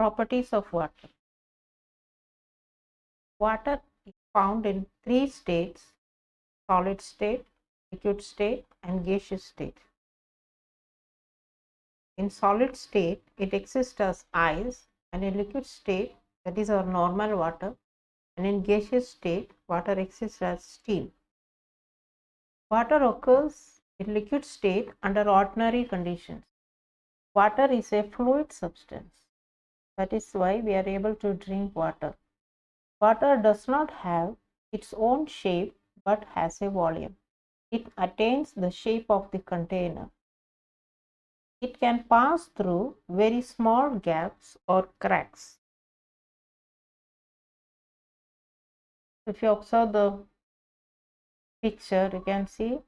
Properties of water. Water is found in three states: solid state, liquid state, and gaseous state. In solid state, it exists as ice, and in liquid state, that is our normal water, and in gaseous state, water exists as steam. Water occurs in liquid state under ordinary conditions. Water is a fluid substance. That is why we are able to drink water. Water does not have its own shape but has a volume. It attains the shape of the container. It can pass through very small gaps or cracks. If you observe the picture, you can see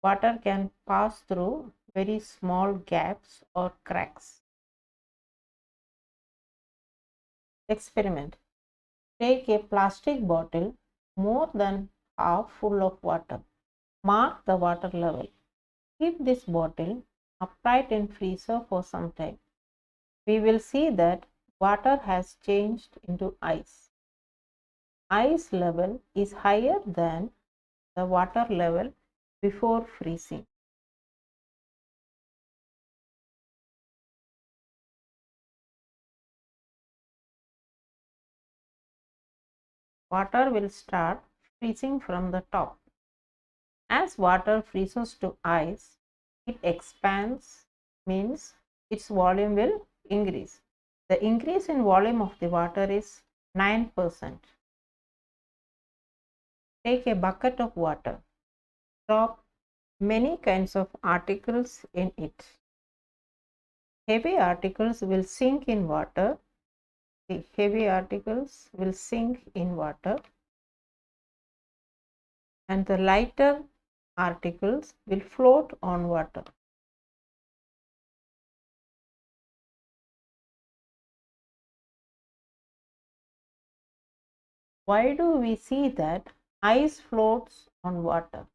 water can pass through very small gaps or cracks. Experiment. Take a plastic bottle more than half full of water. Mark the water level. Keep this bottle upright in freezer for some time. We will see that water has changed into ice. Ice level is higher than the water level before freezing. Water will start freezing from the top. As water freezes to ice, it expands, means its volume will increase. The increase in volume of the water is 9%. Take a bucket of water. Drop many kinds of articles in it. Heavy articles will sink in water. The heavy articles will sink in water, and the lighter articles will float on water. Why do we see that ice floats on water?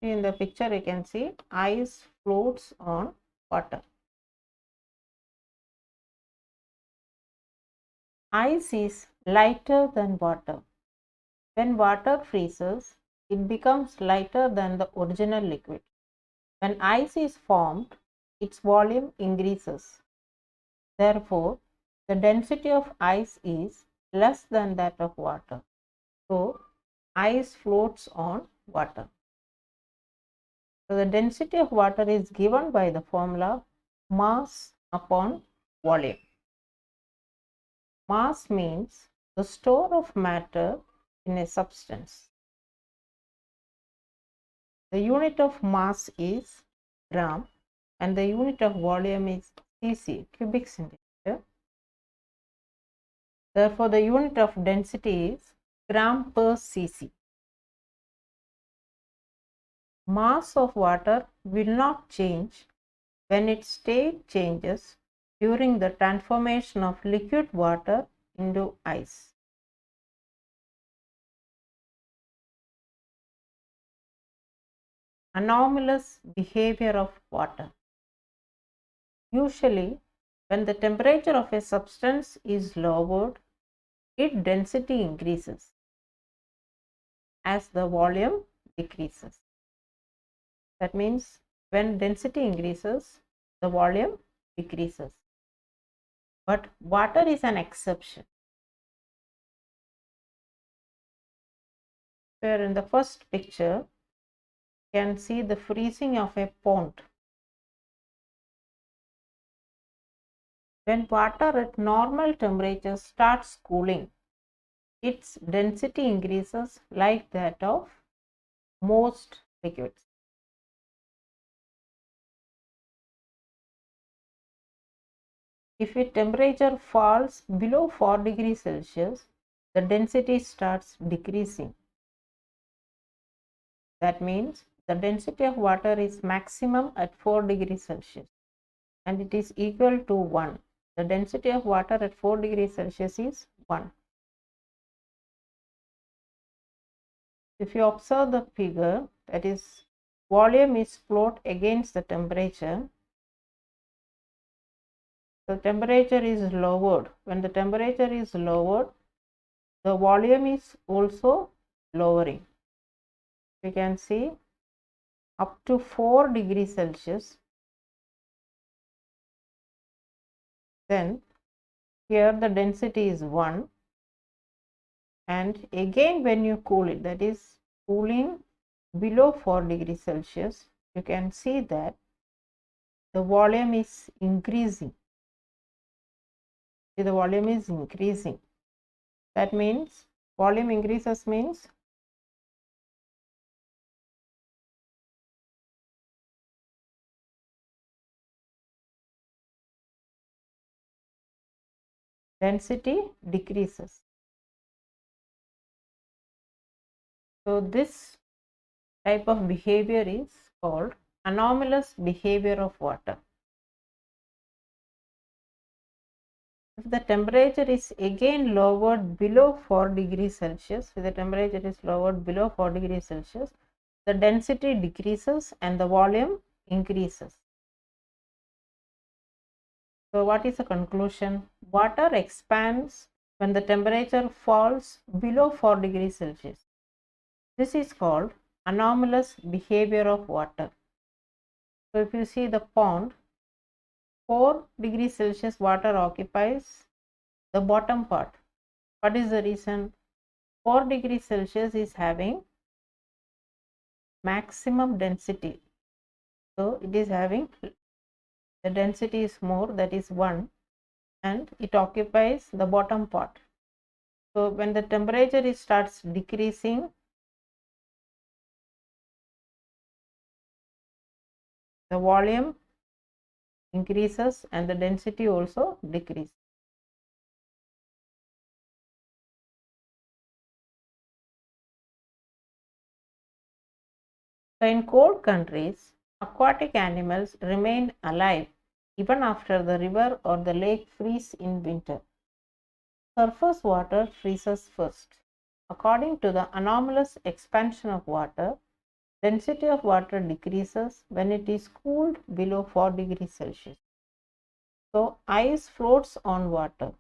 In the picture, you can see ice floats on water. Ice is lighter than water. When water freezes, it becomes lighter than the original liquid. When ice is formed, its volume increases. Therefore, the density of ice is less than that of water. So, ice floats on water. So, the density of water is given by the formula mass upon volume. Mass means the store of matter in a substance. The unit of mass is gram and the unit of volume is cc, cubic centimeter. Therefore, the unit of density is gram per cc. Mass of water will not change when its state changes during the transformation of liquid water into ice. Anomalous behavior of water. Usually, when the temperature of a substance is lowered, its density increases as the volume decreases. That means when density increases, the volume decreases. But water is an exception. Here in the first picture, you can see the freezing of a pond. When water at normal temperature starts cooling, its density increases like that of most liquids. If its temperature falls below 4 degrees Celsius, the density starts decreasing. That means the density of water is maximum at 4 degrees Celsius and it is equal to 1. The density of water at 4 degrees Celsius is 1. If you observe the figure, that is, volume is flowed against the temperature. the temperature is lowered. When the temperature is lowered, the volume is also lowering. You can see up to 4 degrees Celsius. Then here the density is 1, and again when you cool it, that is cooling below 4 degrees Celsius, you can see that the volume is increasing. See, the volume is increasing. That means volume increases means density decreases. So this type of behavior is called anomalous behavior of water. If the temperature is again lowered below 4 degrees Celsius, if the temperature is lowered below 4 degrees Celsius, the density decreases and the volume increases. So what is the conclusion? Water expands when the temperature falls below 4 degrees Celsius. This is called anomalous behavior of water. So if you see the pond, 4 degrees Celsius water occupies the bottom part. What is the reason? 4 degrees Celsius is having maximum density. So it is having, the density is more, that is 1, and it occupies the bottom part. So when the temperature starts decreasing, the volume increases and the density also decreases. So in cold countries, aquatic animals remain alive even after the river or the lake freeze in winter. Surface water freezes first. According to the anomalous expansion of water, density of water decreases when it is cooled below 4 degrees Celsius. So ice floats on water.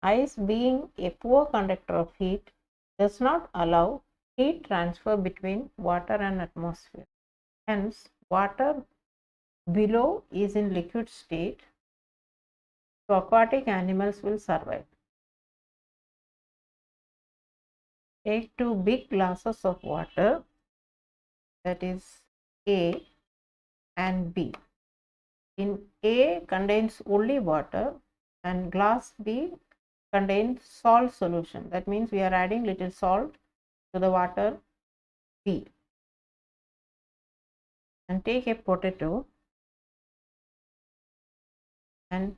Ice, being a poor conductor of heat, does not allow heat transfer between water and atmosphere. Hence, water below is in liquid state, so aquatic animals will survive. Take 2 big glasses of water, that is A and B. In A contains only water and glass B contains salt solution. That means we are adding little salt to the water B. And take a potato and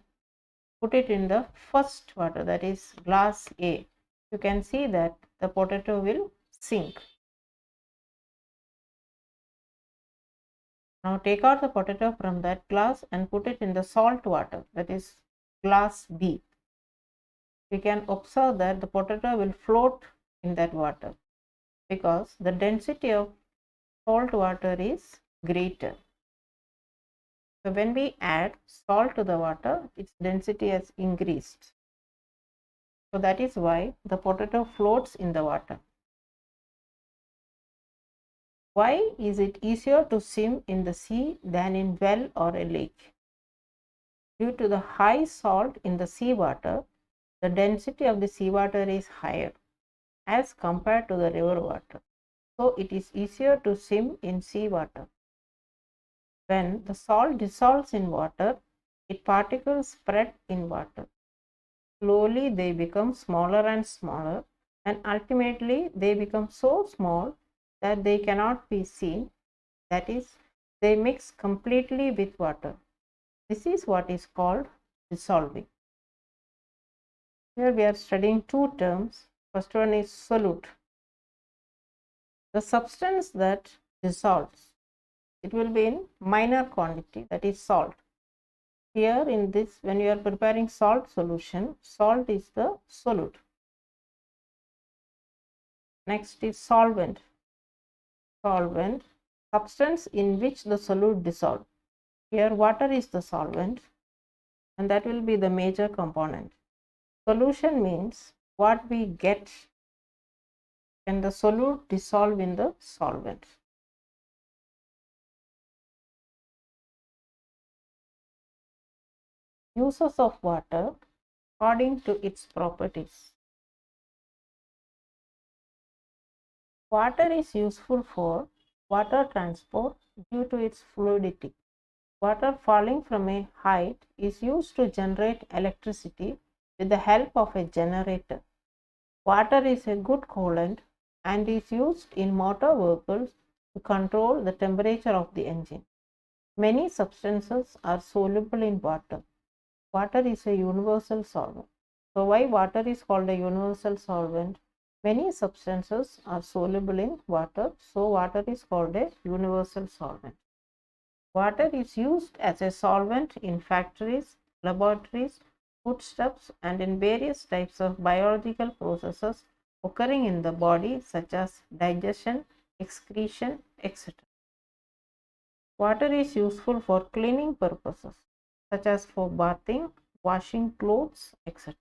put it in the first water, that is glass A. You can see that the potato will sink. Now take out the potato from that glass and put it in the salt water, that is glass B. We can observe that the potato will float in that water because the density of salt water is greater. So when we add salt to the water, its density has increased. So that is why the potato floats in the water. Why is it easier to swim in the sea than in well or a lake? Due to the high salt in the seawater, the density of the seawater is higher as compared to the river water. So it is easier to swim in seawater. When the salt dissolves in water, its particles spread in water. Slowly they become smaller and smaller, and ultimately they become so small that they cannot be seen. That is, they mix completely with water. This is what is called dissolving. Here we are studying 2 terms. First one is solute. The substance that dissolves, it will be in minor quantity, that is salt. Here in this, when you are preparing salt solution, salt is the solute. Next is solvent. Solvent, substance in which the solute dissolves. Here water is the solvent and that will be the major component. Solution means what we get when the solute dissolve in the solvent. Uses of water according to its properties. Water is useful for water transport due to its fluidity. Water falling from a height is used to generate electricity with the help of a generator. Water is a good coolant and is used in motor vehicles to control the temperature of the engine. Many substances are soluble in water. Water is a universal solvent. So, why water is called a universal solvent? Many substances are soluble in water, so water is called a universal solvent. Water is used as a solvent in factories, laboratories, foodstuffs, and in various types of biological processes occurring in the body, such as digestion, excretion, etc. Water is useful for cleaning purposes, such as for bathing, washing clothes, etc.